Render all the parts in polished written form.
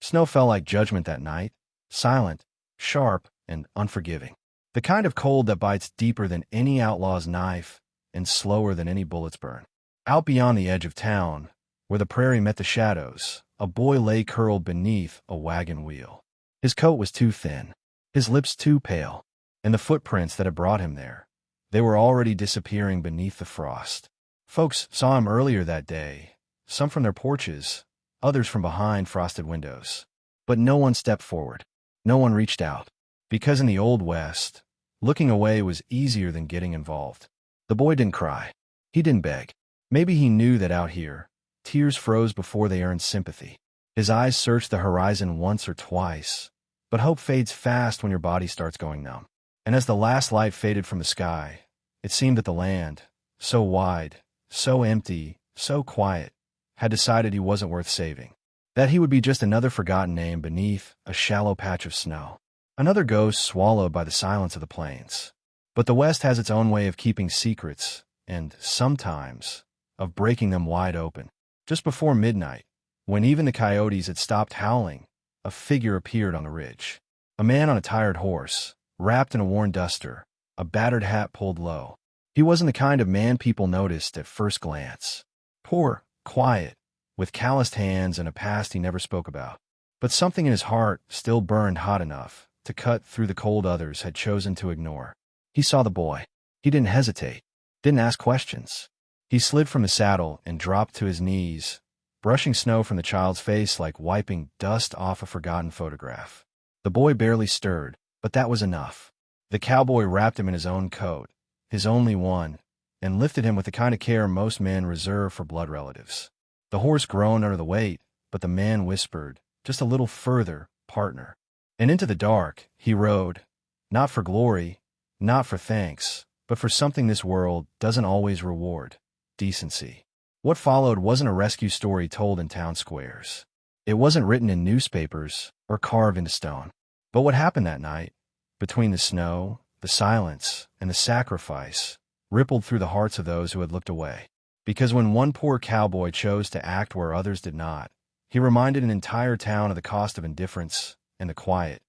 Snow fell like judgment that night, silent, sharp, and unforgiving. The kind of cold that bites deeper than any outlaw's knife and slower than any bullet's burn. Out beyond the edge of town, where the prairie met the shadows, a boy lay curled beneath a wagon wheel. His coat was too thin, his lips too pale, and the footprints that had brought him there, they were already disappearing beneath the frost. Folks saw him earlier that day, some from their porches, others from behind frosted windows. But no one stepped forward. No one reached out. Because in the Old West, looking away was easier than getting involved. The boy didn't cry. He didn't beg. Maybe he knew that out here, tears froze before they earned sympathy. His eyes searched the horizon once or twice, but hope fades fast when your body starts going numb. And as the last light faded from the sky, it seemed that the land, so wide, so empty, so quiet, had decided he wasn't worth saving. That he would be just another forgotten name beneath a shallow patch of snow. Another ghost swallowed by the silence of the plains. But the West has its own way of keeping secrets, and sometimes of breaking them wide open. Just before midnight, when even the coyotes had stopped howling, a figure appeared on the ridge. A man on a tired horse, wrapped in a worn duster, a battered hat pulled low. He wasn't the kind of man people noticed at first glance. Poor, quiet, with calloused hands and a past he never spoke about. But something in his heart still burned hot enough to cut through the cold others had chosen to ignore. He saw the boy. He didn't hesitate, didn't ask questions. He slid from the saddle and dropped to his knees, brushing snow from the child's face like wiping dust off a forgotten photograph. The boy barely stirred, but that was enough. The cowboy wrapped him in his own coat, his only one, and lifted him with the kind of care most men reserve for blood relatives. The horse groaned under the weight, but the man whispered, "Just a little further, partner." And into the dark, he rode, not for glory, not for thanks, but for something this world doesn't always reward: decency. What followed wasn't a rescue story told in town squares. It wasn't written in newspapers or carved into stone. But what happened that night, between the snow, the silence, and the sacrifice, rippled through the hearts of those who had looked away. Because when one poor cowboy chose to act where others did not, he reminded an entire town of the cost of indifference and the quiet,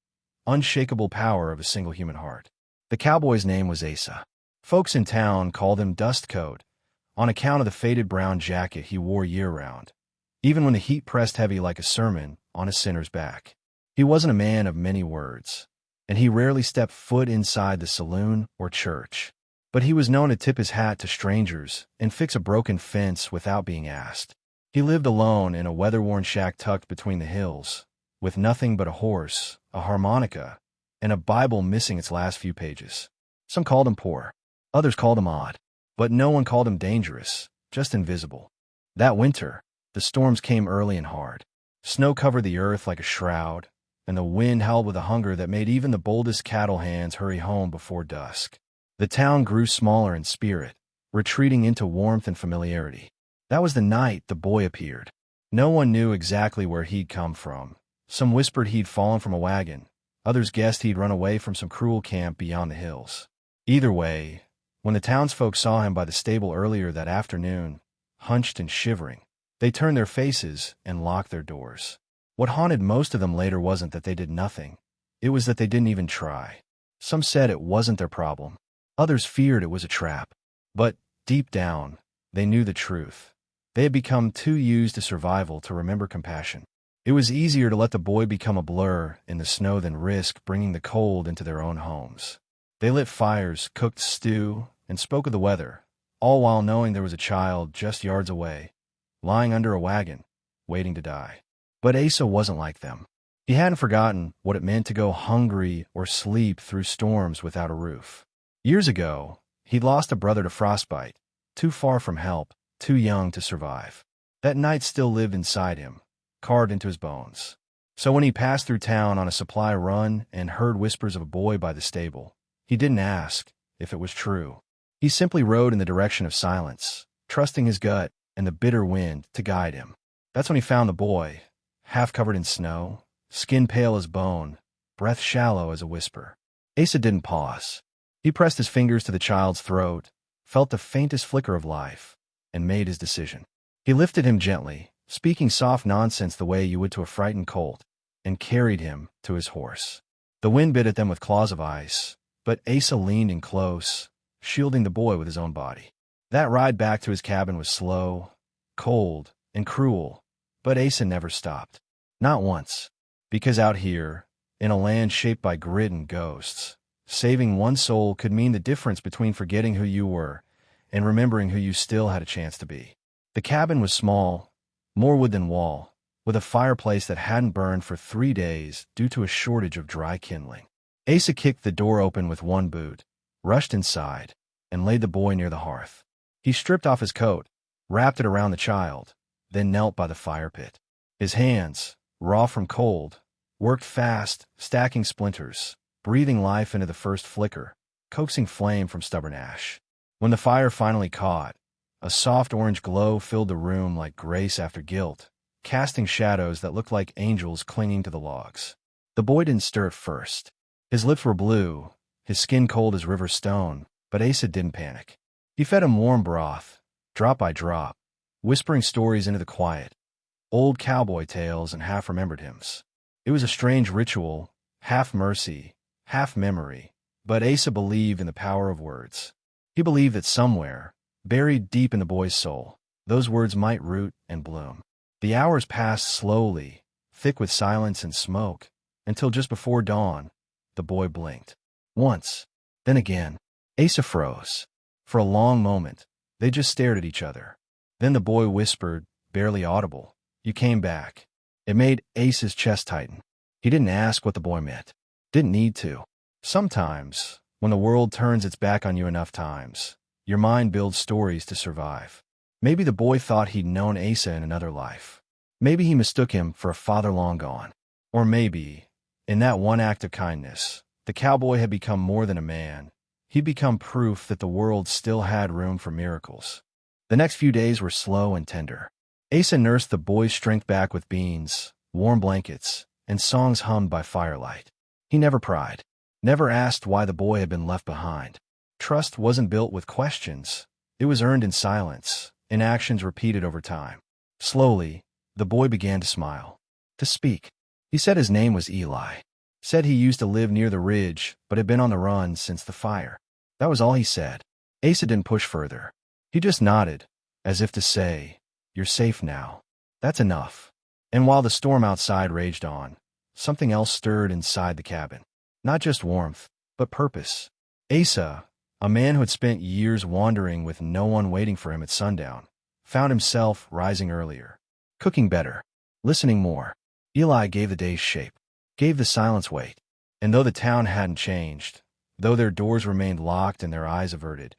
unshakable power of a single human heart. The cowboy's name was Asa. Folks in town called him Dust Coat, on account of the faded brown jacket he wore year-round, even when the heat pressed heavy like a sermon on a sinner's back. He wasn't a man of many words, and he rarely stepped foot inside the saloon or church. But he was known to tip his hat to strangers and fix a broken fence without being asked. He lived alone in a weather-worn shack tucked between the hills, with nothing but a horse, a harmonica, and a Bible missing its last few pages. Some called him poor, others called him odd, but no one called him dangerous, just invisible. That winter, the storms came early and hard. Snow covered the earth like a shroud, and the wind howled with a hunger that made even the boldest cattle hands hurry home before dusk. The town grew smaller in spirit, retreating into warmth and familiarity. That was the night the boy appeared. No one knew exactly where he'd come from. Some whispered he'd fallen from a wagon. Others guessed he'd run away from some cruel camp beyond the hills. Either way, when the townsfolk saw him by the stable earlier that afternoon, hunched and shivering, they turned their faces and locked their doors. What haunted most of them later wasn't that they did nothing. It was that they didn't even try. Some said it wasn't their problem. Others feared it was a trap. But, deep down, they knew the truth. They had become too used to survival to remember compassion. It was easier to let the boy become a blur in the snow than risk bringing the cold into their own homes. They lit fires, cooked stew, and spoke of the weather, all while knowing there was a child just yards away, lying under a wagon, waiting to die. But Asa wasn't like them. He hadn't forgotten what it meant to go hungry or sleep through storms without a roof. Years ago, he'd lost a brother to frostbite, too far from help, too young to survive. That night still lived inside him, carved into his bones. So when he passed through town on a supply run and heard whispers of a boy by the stable, he didn't ask if it was true. He simply rode in the direction of silence, trusting his gut and the bitter wind to guide him. That's when he found the boy, half covered in snow, skin pale as bone, breath shallow as a whisper. Asa didn't pause. He pressed his fingers to the child's throat, felt the faintest flicker of life, and made his decision. He lifted him gently, speaking soft nonsense the way you would to a frightened colt. and carried him to his horse. The wind bit at them with claws of ice, but Asa leaned in close, shielding the boy with his own body. That ride back to his cabin was slow, cold, and cruel, but Asa never stopped. Not once. Because out here, in a land shaped by grit and ghosts, saving one soul could mean the difference between forgetting who you were and remembering who you still had a chance to be. The cabin was small, more wood than wall, with a fireplace that hadn't burned for 3 days due to a shortage of dry kindling. Asa kicked the door open with one boot, rushed inside, and laid the boy near the hearth. He stripped off his coat, wrapped it around the child, then knelt by the fire pit. His hands, raw from cold, worked fast, stacking splinters, breathing life into the first flicker, coaxing flame from stubborn ash. When the fire finally caught, a soft orange glow filled the room like grace after guilt, casting shadows that looked like angels clinging to the logs. The boy didn't stir at first. His lips were blue, his skin cold as river stone, but Asa didn't panic. He fed him warm broth, drop by drop, whispering stories into the quiet, old cowboy tales and half-remembered hymns. It was a strange ritual, half mercy, half memory, but Asa believed in the power of words. He believed that somewhere, buried deep in the boy's soul, those words might root and bloom. The hours passed slowly, thick with silence and smoke, until just before dawn, the boy blinked. Once, then again. Asa froze. For a long moment, they just stared at each other. Then the boy whispered, barely audible, "You came back." It made Asa's chest tighten. He didn't ask what the boy meant. Didn't need to. Sometimes, when the world turns its back on you enough times, your mind builds stories to survive. Maybe the boy thought he'd known Asa in another life. Maybe he mistook him for a father long gone. Or maybe, in that one act of kindness, the cowboy had become more than a man. He'd become proof that the world still had room for miracles. The next few days were slow and tender. Asa nursed the boy's strength back with beans, warm blankets, and songs hummed by firelight. He never pried, never asked why the boy had been left behind. Trust wasn't built with questions. It was earned in silence, in actions repeated over time. Slowly, the boy began to smile, to speak. He said his name was Eli. Said he used to live near the ridge, but had been on the run since the fire. That was all he said. Asa didn't push further. He just nodded, as if to say, "You're safe now. That's enough." And while the storm outside raged on, something else stirred inside the cabin. Not just warmth, but purpose. Asa, a man who had spent years wandering with no one waiting for him at sundown, found himself rising earlier, cooking better, listening more. Eli gave the days shape, gave the silence weight. And though the town hadn't changed, though their doors remained locked and their eyes averted,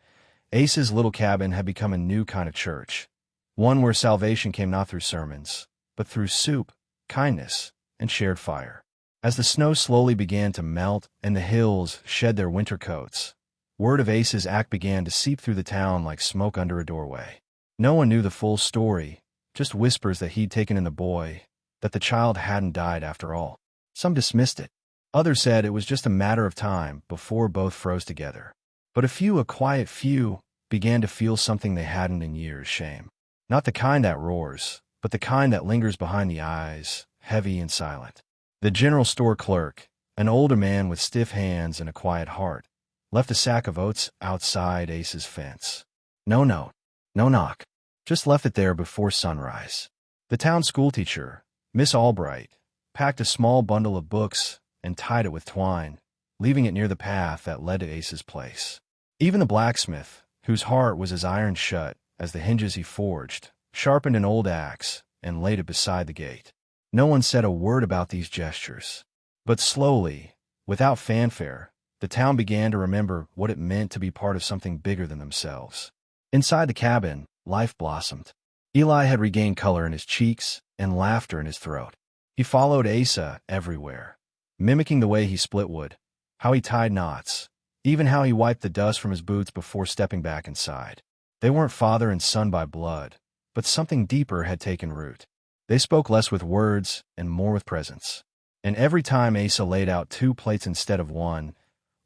Asa's little cabin had become a new kind of church, one where salvation came not through sermons, but through soup, kindness, and shared fire. As the snow slowly began to melt and the hills shed their winter coats, word of Asa's act began to seep through the town like smoke under a doorway. No one knew the full story, just whispers that he'd taken in the boy, that the child hadn't died after all. Some dismissed it. Others said it was just a matter of time before both froze together. But a quiet few, began to feel something they hadn't in years: shame. Not the kind that roars, but the kind that lingers behind the eyes, heavy and silent. The general store clerk, an older man with stiff hands and a quiet heart, left a sack of oats outside Asa's fence. No note, no knock, just left it there before sunrise. The town schoolteacher, Miss Albright, packed a small bundle of books and tied it with twine, leaving it near the path that led to Asa's place. Even the blacksmith, whose heart was as iron shut as the hinges he forged, sharpened an old axe and laid it beside the gate. No one said a word about these gestures. But slowly, without fanfare, the town began to remember what it meant to be part of something bigger than themselves. Inside the cabin, life blossomed. Eli had regained color in his cheeks and laughter in his throat. He followed Asa everywhere, mimicking the way he split wood, how he tied knots, even how he wiped the dust from his boots before stepping back inside. They weren't father and son by blood, but something deeper had taken root. They spoke less with words and more with presence. And every time Asa laid out 2 plates instead of 1,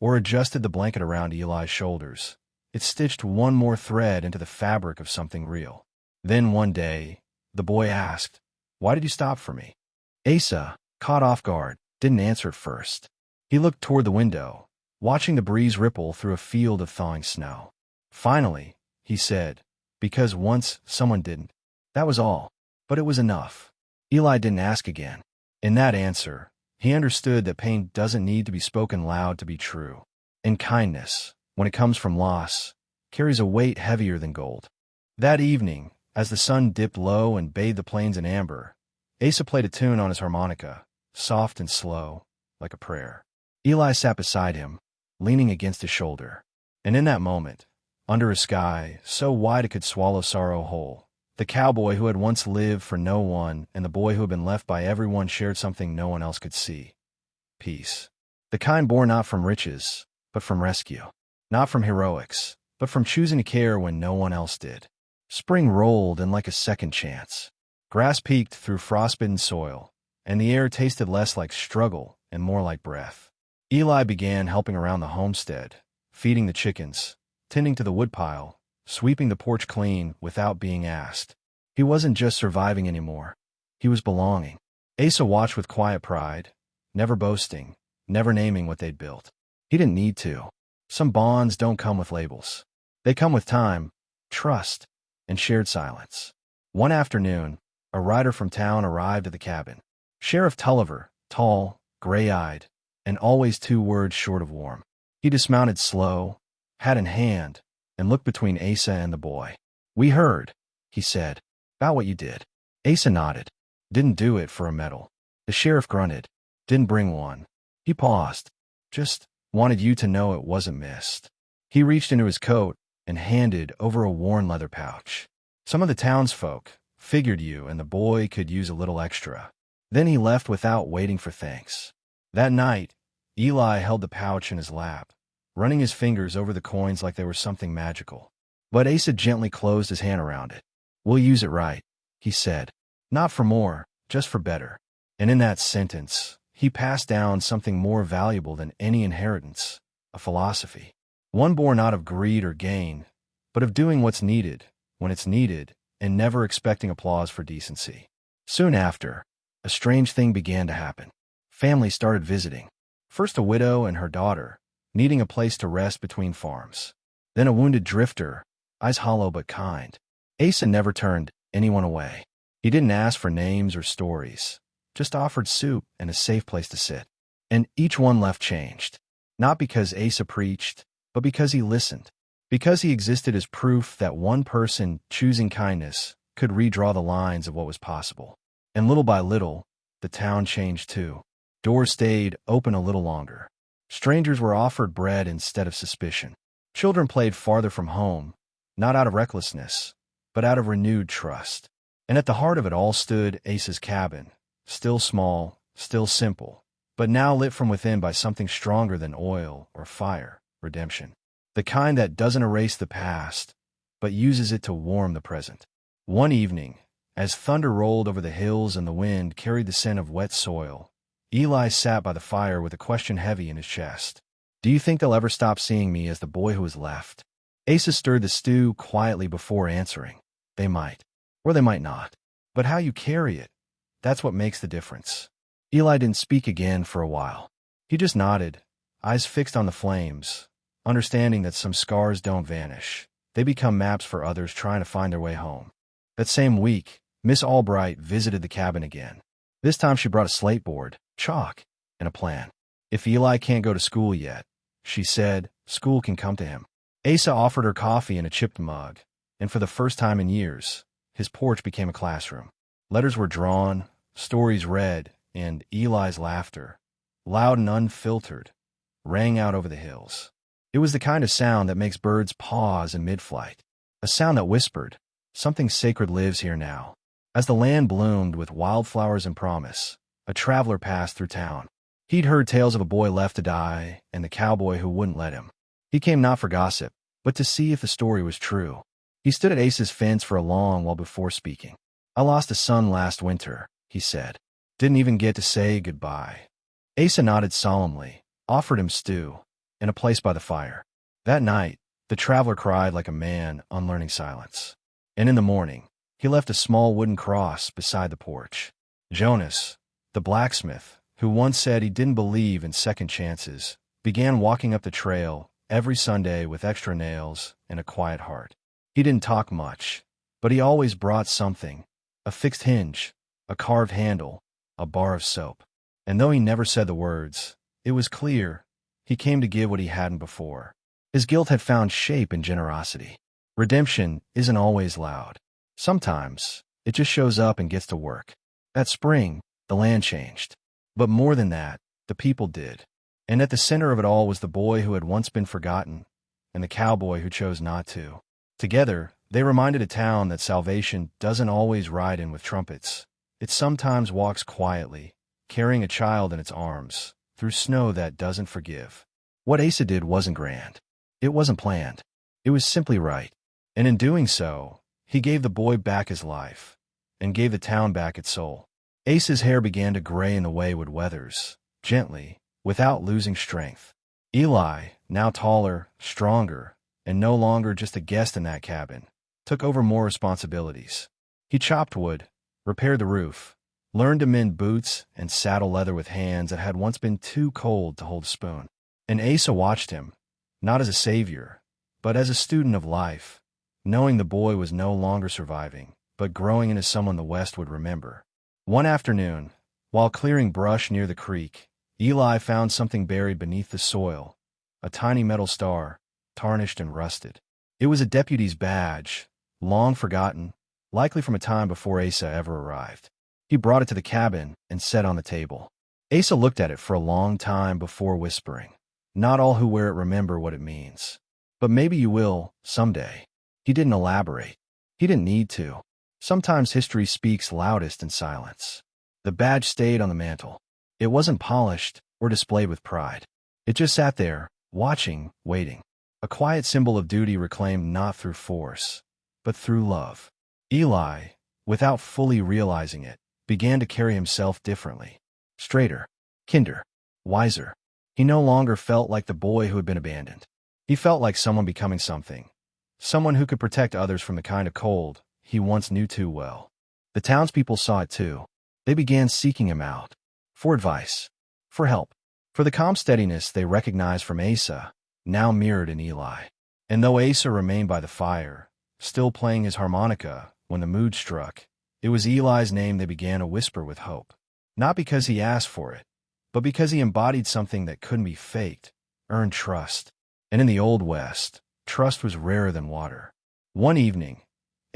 or adjusted the blanket around Eli's shoulders, it stitched one more thread into the fabric of something real. Then one day, the boy asked, "Why did you stop for me?" "Asa," Caught off guard, didn't answer at first. He looked toward the window, watching the breeze ripple through a field of thawing snow. Finally, he said, because once someone didn't. That was all. But it was enough. Eli didn't ask again. In that answer, he understood that pain doesn't need to be spoken loud to be true. And kindness, when it comes from loss, carries a weight heavier than gold. That evening, as the sun dipped low and bathed the plains in amber, Asa played a tune on his harmonica, soft and slow, like a prayer. Eli sat beside him, leaning against his shoulder. And in that moment, under a sky so wide it could swallow sorrow whole, the cowboy who had once lived for no one and the boy who had been left by everyone shared something no one else could see. Peace. The kind born not from riches, but from rescue. Not from heroics, but from choosing to care when no one else did. Spring rolled in like a second chance. Grass peeked through frostbitten soil, and the air tasted less like struggle and more like breath. Eli began helping around the homestead, feeding the chickens, tending to the woodpile, sweeping the porch clean without being asked. He wasn't just surviving anymore. He was belonging. Asa watched with quiet pride, never boasting, never naming what they'd built. He didn't need to. Some bonds don't come with labels. They come with time, trust, and shared silence. One afternoon, a rider from town arrived at the cabin. Sheriff Tulliver, tall, gray-eyed, and always 2 words short of warm. He dismounted slow, hat in hand, and looked between Asa and the boy. "We heard," he said, "about what you did." Asa nodded. "Didn't do it for a medal." The sheriff grunted. "Didn't bring one." He paused. "Just wanted you to know it wasn't missed." He reached into his coat and handed over a worn leather pouch. "Some of the townsfolk figured you and the boy could use a little extra." Then he left without waiting for thanks. That night, Eli held the pouch in his lap, running his fingers over the coins like they were something magical. But Asa gently closed his hand around it. "We'll use it right," he said. "Not for more, just for better." And in that sentence, he passed down something more valuable than any inheritance, a philosophy. One born not of greed or gain, but of doing what's needed, when it's needed, and never expecting applause for decency. Soon after, a strange thing began to happen. Families started visiting. First a widow and her daughter, needing a place to rest between farms. Then a wounded drifter, eyes hollow but kind. Asa never turned anyone away. He didn't ask for names or stories, just offered soup and a safe place to sit. And each one left changed. Not because Asa preached, but because he listened. Because he existed as proof that one person choosing kindness could redraw the lines of what was possible. And little by little, the town changed too. Doors stayed open a little longer. Strangers were offered bread instead of suspicion. Children played farther from home, not out of recklessness, but out of renewed trust. And at the heart of it all stood Asa's cabin, still small, still simple, but now lit from within by something stronger than oil or fire, redemption. The kind that doesn't erase the past, but uses it to warm the present. One evening, as thunder rolled over the hills and the wind carried the scent of wet soil, Eli sat by the fire with a question heavy in his chest. "Do you think they'll ever stop seeing me as the boy who was left?" Asa stirred the stew quietly before answering. "They might, or they might not. But how you carry it, that's what makes the difference." Eli didn't speak again for a while. He just nodded, eyes fixed on the flames, understanding that some scars don't vanish. They become maps for others trying to find their way home. That same week, Miss Albright visited the cabin again. This time she brought a slate board, chalk, and a plan. "If Eli can't go to school yet," she said, "school can come to him." Asa offered her coffee in a chipped mug, and for the first time in years, his porch became a classroom. Letters were drawn, stories read, and Eli's laughter, loud and unfiltered, rang out over the hills. It was the kind of sound that makes birds pause in mid-flight, a sound that whispered, "Something sacred lives here now." As the land bloomed with wildflowers and promise, a traveler passed through town. He'd heard tales of a boy left to die and the cowboy who wouldn't let him. He came not for gossip, but to see if the story was true. He stood at Asa's fence for a long while before speaking. "I lost a son last winter," he said. "Didn't even get to say goodbye." Asa nodded solemnly, offered him stew, and a place by the fire. That night, the traveler cried like a man unlearning silence. And in the morning, he left a small wooden cross beside the porch. "Jonas," The blacksmith, who once said he didn't believe in second chances, began walking up the trail every Sunday with extra nails and a quiet heart. He didn't talk much, but he always brought something: a fixed hinge, a carved handle, a bar of soap. And though he never said the words, it was clear he came to give what he hadn't before. His guilt had found shape in generosity. Redemption isn't always loud. Sometimes it just shows up and gets to work. That spring, the land changed. But more than that, the people did. And at the center of it all was the boy who had once been forgotten, and the cowboy who chose not to. Together, they reminded a town that salvation doesn't always ride in with trumpets. It sometimes walks quietly, carrying a child in its arms, through snow that doesn't forgive. What Asa did wasn't grand. It wasn't planned. It was simply right. And in doing so, he gave the boy back his life, and gave the town back its soul. Asa's hair began to gray in the wayward weathers, gently, without losing strength. Eli, now taller, stronger, and no longer just a guest in that cabin, took over more responsibilities. He chopped wood, repaired the roof, learned to mend boots and saddle leather with hands that had once been too cold to hold a spoon. And Asa watched him, not as a savior, but as a student of life, knowing the boy was no longer surviving, but growing into someone the West would remember. One afternoon, while clearing brush near the creek, Eli found something buried beneath the soil, a tiny metal star, tarnished and rusted. It was a deputy's badge, long forgotten, likely from a time before Asa ever arrived. He brought it to the cabin and set on the table. Asa looked at it for a long time before whispering, "Not all who wear it remember what it means. But maybe you will, someday." He didn't elaborate. He didn't need to. Sometimes history speaks loudest in silence. The badge stayed on the mantel. It wasn't polished or displayed with pride. It just sat there, watching, waiting. A quiet symbol of duty reclaimed not through force, but through love. Eli, without fully realizing it, began to carry himself differently. Straighter, kinder, wiser. He no longer felt like the boy who had been abandoned. He felt like someone becoming something. Someone who could protect others from the kind of cold he once knew too well. The townspeople saw it too. They began seeking him out. For advice. For help. For the calm steadiness they recognized from Asa, now mirrored in Eli. And though Asa remained by the fire, still playing his harmonica when the mood struck, it was Eli's name they began to whisper with hope. Not because he asked for it, but because he embodied something that couldn't be faked, earned trust. And in the Old West, trust was rarer than water. One evening,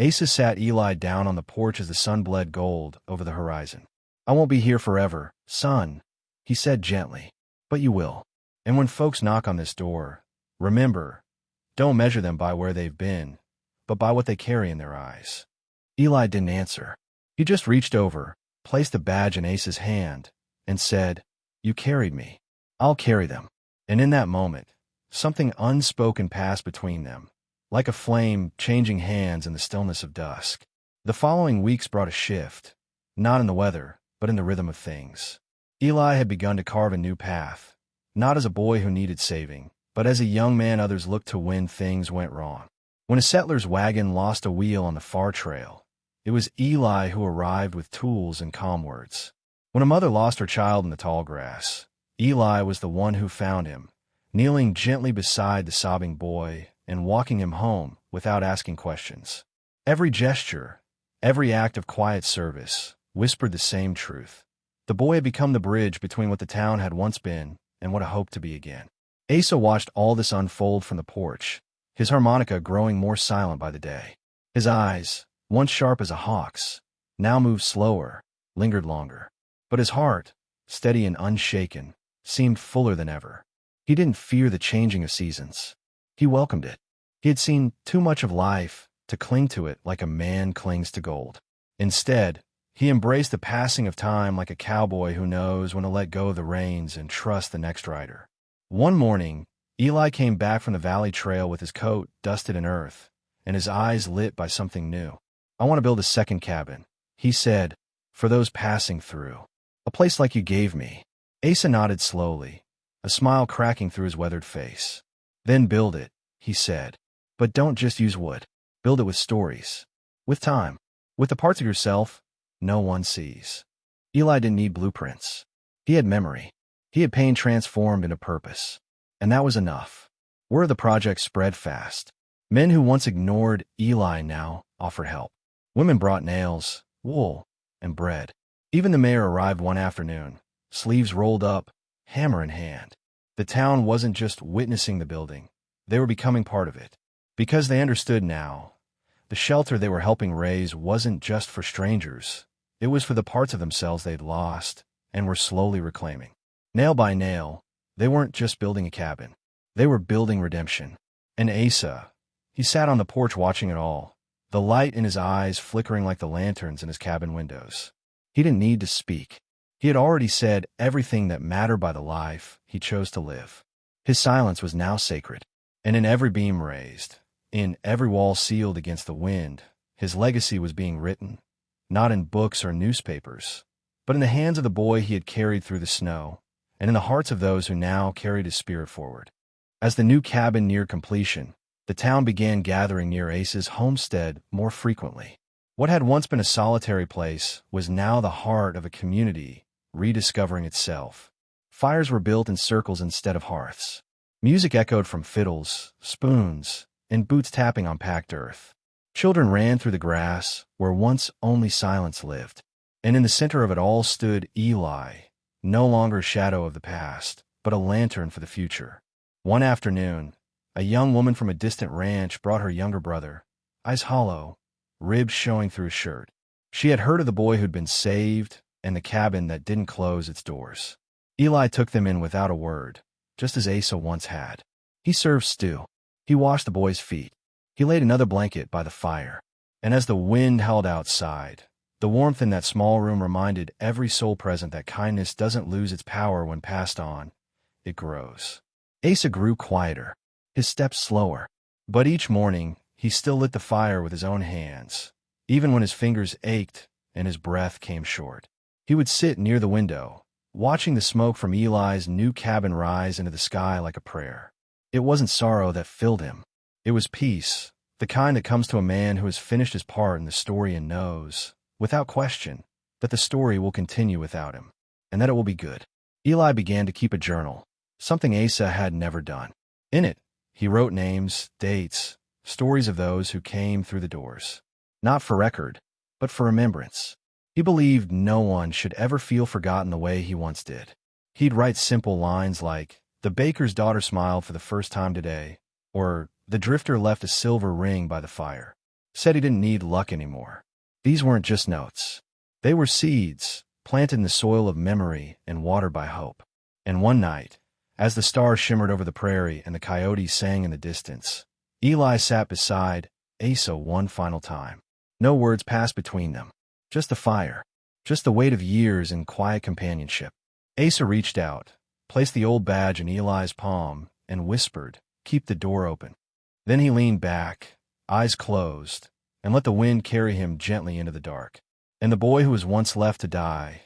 Asa sat Eli down on the porch as the sun bled gold over the horizon. "I won't be here forever, son," he said gently, "but you will. And when folks knock on this door, remember, don't measure them by where they've been, but by what they carry in their eyes." Eli didn't answer. He just reached over, placed the badge in Asa's hand, and said, "You carried me. I'll carry them." And in that moment, something unspoken passed between them, like a flame changing hands in the stillness of dusk. The following weeks brought a shift, not in the weather, but in the rhythm of things. Eli had begun to carve a new path, not as a boy who needed saving, but as a young man others looked to when things went wrong. When a settler's wagon lost a wheel on the far trail, it was Eli who arrived with tools and calm words. When a mother lost her child in the tall grass, Eli was the one who found him, kneeling gently beside the sobbing boy and walking him home without asking questions. Every gesture, every act of quiet service, whispered the same truth. The boy had become the bridge between what the town had once been and what it hoped to be again. Asa watched all this unfold from the porch, his harmonica growing more silent by the day. His eyes, once sharp as a hawk's, now moved slower, lingered longer. But his heart, steady and unshaken, seemed fuller than ever. He didn't fear the changing of seasons. He welcomed it. He had seen too much of life to cling to it like a man clings to gold. Instead, he embraced the passing of time like a cowboy who knows when to let go of the reins and trust the next rider. One morning, Eli came back from the valley trail with his coat dusted in earth and his eyes lit by something new. "I want to build a second cabin," he said, "for those passing through. A place like you gave me." Asa nodded slowly, a smile cracking through his weathered face. "Then build it," he said. "But don't just use wood. Build it with stories. With time. With the parts of yourself no one sees." Eli didn't need blueprints. He had memory. He had pain transformed into purpose. And that was enough. Word of the project spread fast. Men who once ignored Eli now offered help. Women brought nails, wool, and bread. Even the mayor arrived one afternoon, sleeves rolled up, hammer in hand. The town wasn't just witnessing the building. They were becoming part of it. Because they understood now, the shelter they were helping raise wasn't just for strangers. It was for the parts of themselves they'd lost and were slowly reclaiming. Nail by nail, they weren't just building a cabin. They were building redemption. And Asa, he sat on the porch watching it all, the light in his eyes flickering like the lanterns in his cabin windows. He didn't need to speak. He had already said everything that mattered by the life he chose to live. His silence was now sacred, and in every beam raised, in every wall sealed against the wind, his legacy was being written, not in books or newspapers, but in the hands of the boy he had carried through the snow, and in the hearts of those who now carried his spirit forward. As the new cabin neared completion, the town began gathering near Asa's homestead more frequently. What had once been a solitary place was now the heart of a community rediscovering itself. Fires were built in circles instead of hearths. Music echoed from fiddles, spoons, and boots tapping on packed earth. Children ran through the grass where once only silence lived. And in the center of it all stood Eli, no longer a shadow of the past, but a lantern for the future. One afternoon, a young woman from a distant ranch brought her younger brother, eyes hollow, ribs showing through his shirt. She had heard of the boy who'd been saved and the cabin that didn't close its doors. Eli took them in without a word, just as Asa once had. He served stew. He washed the boy's feet. He laid another blanket by the fire. And as the wind howled outside, the warmth in that small room reminded every soul present that kindness doesn't lose its power when passed on. It grows. Asa grew quieter, his steps slower. But each morning, he still lit the fire with his own hands, even when his fingers ached and his breath came short. He would sit near the window, watching the smoke from Eli's new cabin rise into the sky like a prayer. It wasn't sorrow that filled him. It was peace, the kind that comes to a man who has finished his part in the story and knows, without question, that the story will continue without him, and that it will be good. Eli began to keep a journal, something Asa had never done. In it, he wrote names, dates, stories of those who came through the doors. Not for record, but for remembrance. He believed no one should ever feel forgotten the way he once did. He'd write simple lines like, "The baker's daughter smiled for the first time today," or "The drifter left a silver ring by the fire." Said he didn't need luck anymore. These weren't just notes. They were seeds, planted in the soil of memory and watered by hope. And one night, as the stars shimmered over the prairie and the coyotes sang in the distance, Eli sat beside Asa one final time. No words passed between them. Just the fire. Just the weight of years in quiet companionship. Asa reached out, placed the old badge in Eli's palm, and whispered, "Keep the door open." Then he leaned back, eyes closed, and let the wind carry him gently into the dark. And the boy who was once left to die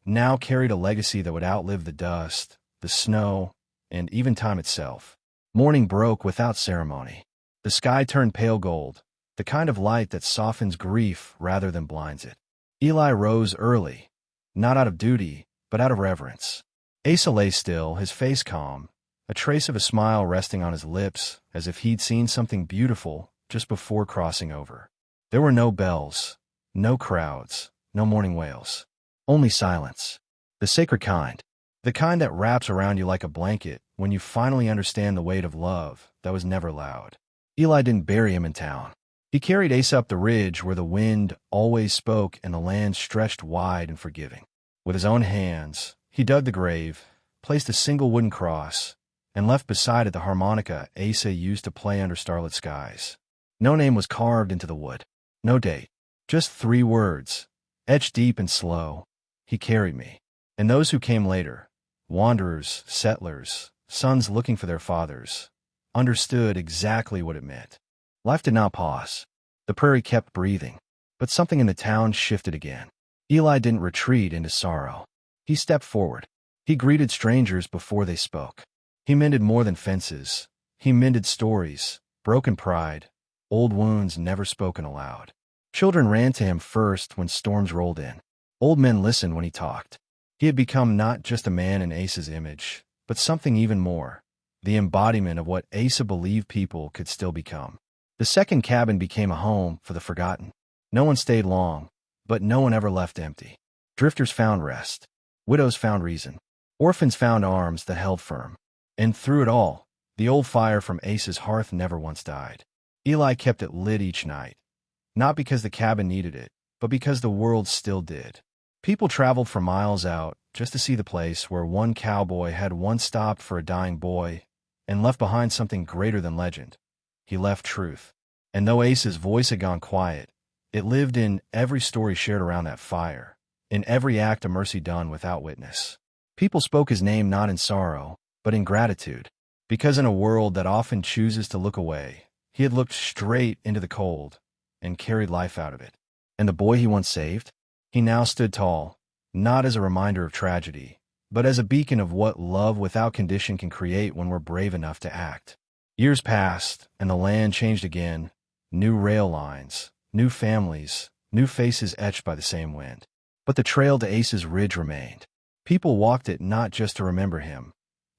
now carried a legacy that would outlive the dust, the snow, and even time itself. Morning broke without ceremony. The sky turned pale gold, the kind of light that softens grief rather than blinds it. Eli rose early, not out of duty, but out of reverence. Asa lay still, his face calm, a trace of a smile resting on his lips as if he'd seen something beautiful just before crossing over. There were no bells, no crowds, no morning wails. Only silence. The sacred kind. The kind that wraps around you like a blanket when you finally understand the weight of love that was never loud. Eli didn't bury him in town. He carried Asa up the ridge where the wind always spoke and the land stretched wide and forgiving. With his own hands, he dug the grave, placed a single wooden cross, and left beside it the harmonica Asa used to play under starlit skies. No name was carved into the wood. No date. Just 3 words, etched deep and slow. He carried me. And those who came later, wanderers, settlers, sons looking for their fathers, understood exactly what it meant. Life did not pause. The prairie kept breathing. But something in the town shifted again. Eli didn't retreat into sorrow. He stepped forward. He greeted strangers before they spoke. He mended more than fences. He mended stories, broken pride, old wounds never spoken aloud. Children ran to him first when storms rolled in. Old men listened when he talked. He had become not just a man in Asa's image, but something even more, the embodiment of what Asa believed people could still become. The second cabin became a home for the forgotten. No one stayed long, but no one ever left empty. Drifters found rest. Widows found reason. Orphans found arms that held firm. And through it all, the old fire from Asa's hearth never once died. Eli kept it lit each night, not because the cabin needed it, but because the world still did. People traveled for miles out just to see the place where one cowboy had once stopped for a dying boy and left behind something greater than legend. He left truth. And though Asa's voice had gone quiet, it lived in every story shared around that fire, in every act of mercy done without witness. People spoke his name not in sorrow, but in gratitude, because in a world that often chooses to look away, he had looked straight into the cold and carried life out of it. And the boy he once saved? He now stood tall, not as a reminder of tragedy, but as a beacon of what love without condition can create when we're brave enough to act. Years passed, and the land changed again. New rail lines, new families, new faces etched by the same wind. But the trail to Asa's Ridge remained. People walked it not just to remember him,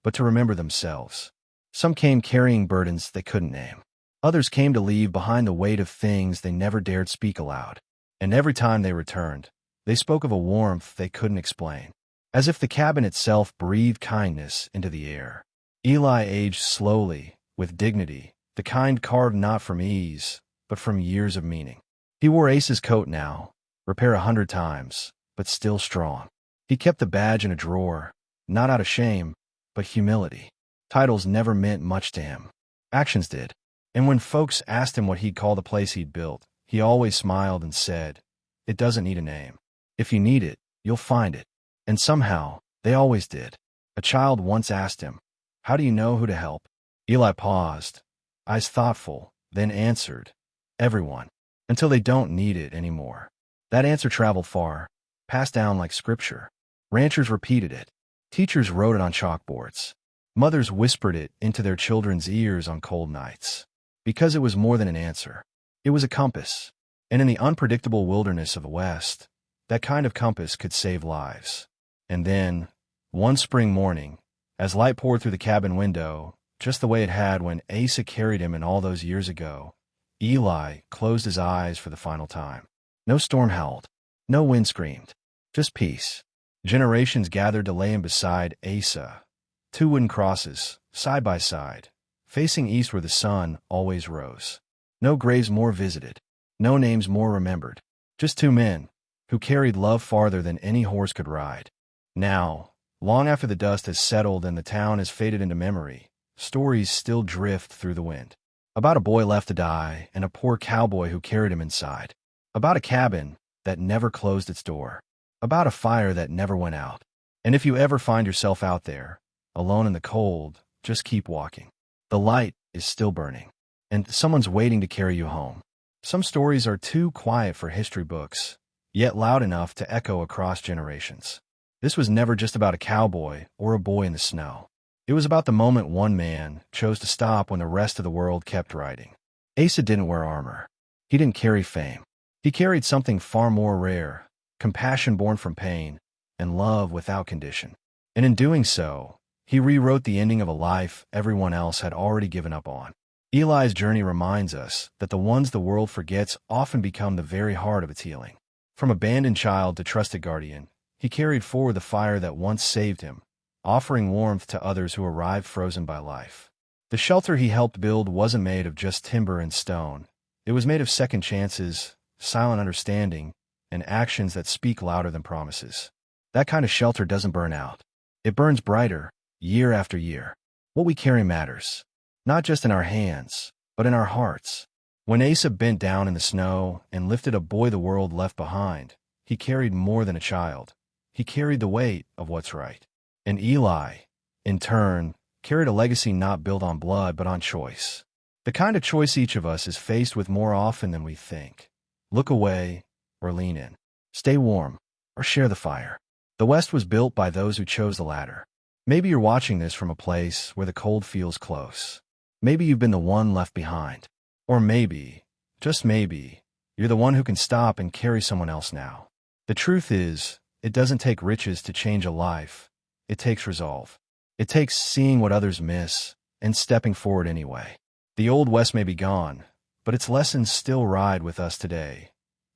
but to remember themselves. Some came carrying burdens they couldn't name. Others came to leave behind the weight of things they never dared speak aloud. And every time they returned, they spoke of a warmth they couldn't explain, as if the cabin itself breathed kindness into the air. Eli aged slowly, with dignity, the kind carved not from ease, but from years of meaning. He wore Asa's coat now, repaired 100 times, but still strong. He kept the badge in a drawer, not out of shame, but humility. Titles never meant much to him. Actions did. And when folks asked him what he'd call the place he'd built, he always smiled and said, "It doesn't need a name. If you need it, you'll find it." And somehow, they always did. A child once asked him, "How do you know who to help?" Eli paused, eyes thoughtful, then answered, "Everyone, until they don't need it anymore." That answer traveled far, passed down like scripture. Ranchers repeated it. Teachers wrote it on chalkboards. Mothers whispered it into their children's ears on cold nights. Because it was more than an answer. It was a compass. And in the unpredictable wilderness of the West, that kind of compass could save lives. And then, one spring morning, as light poured through the cabin window, just the way it had when Asa carried him in all those years ago, Eli closed his eyes for the final time. No storm howled. No wind screamed. Just peace. Generations gathered to lay him beside Asa. 2 wooden crosses, side by side, facing east where the sun always rose. No graves more visited. No names more remembered. Just 2 men, who carried love farther than any horse could ride. Now, long after the dust has settled and the town has faded into memory, stories still drift through the wind. About a boy left to die and a poor cowboy who carried him inside. About a cabin that never closed its door. About a fire that never went out. And if you ever find yourself out there, alone in the cold, just keep walking. The light is still burning, and someone's waiting to carry you home. Some stories are too quiet for history books, yet loud enough to echo across generations. This was never just about a cowboy or a boy in the snow. It was about the moment one man chose to stop when the rest of the world kept riding. Asa didn't wear armor. He didn't carry fame. He carried something far more rare, compassion born from pain, and love without condition. And in doing so, he rewrote the ending of a life everyone else had already given up on. Eli's journey reminds us that the ones the world forgets often become the very heart of its healing. From abandoned child to trusted guardian, he carried forward the fire that once saved him, offering warmth to others who arrived frozen by life. The shelter he helped build wasn't made of just timber and stone. It was made of second chances, silent understanding, and actions that speak louder than promises. That kind of shelter doesn't burn out. It burns brighter, year after year. What we carry matters, not just in our hands, but in our hearts. When Asa bent down in the snow and lifted a boy the world left behind, he carried more than a child. He carried the weight of what's right. And Eli, in turn, carried a legacy not built on blood but on choice. The kind of choice each of us is faced with more often than we think. Look away or lean in. Stay warm or share the fire. The West was built by those who chose the latter. Maybe you're watching this from a place where the cold feels close. Maybe you've been the one left behind. Or maybe, just maybe, you're the one who can stop and carry someone else now. The truth is, it doesn't take riches to change a life. It takes resolve. It takes seeing what others miss and stepping forward anyway. The Old West may be gone, but its lessons still ride with us today.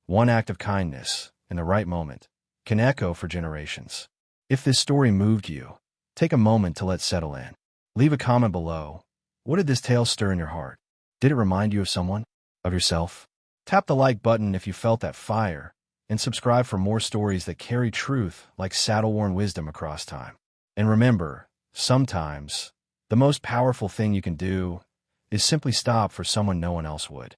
One act of kindness, in the right moment, can echo for generations. If this story moved you, take a moment to let it settle in. Leave a comment below. What did this tale stir in your heart? Did it remind you of someone? Of yourself? Tap the like button if you felt that fire, and subscribe for more stories that carry truth like saddle-worn wisdom across time. And remember, sometimes, the most powerful thing you can do is simply stop for someone no one else would.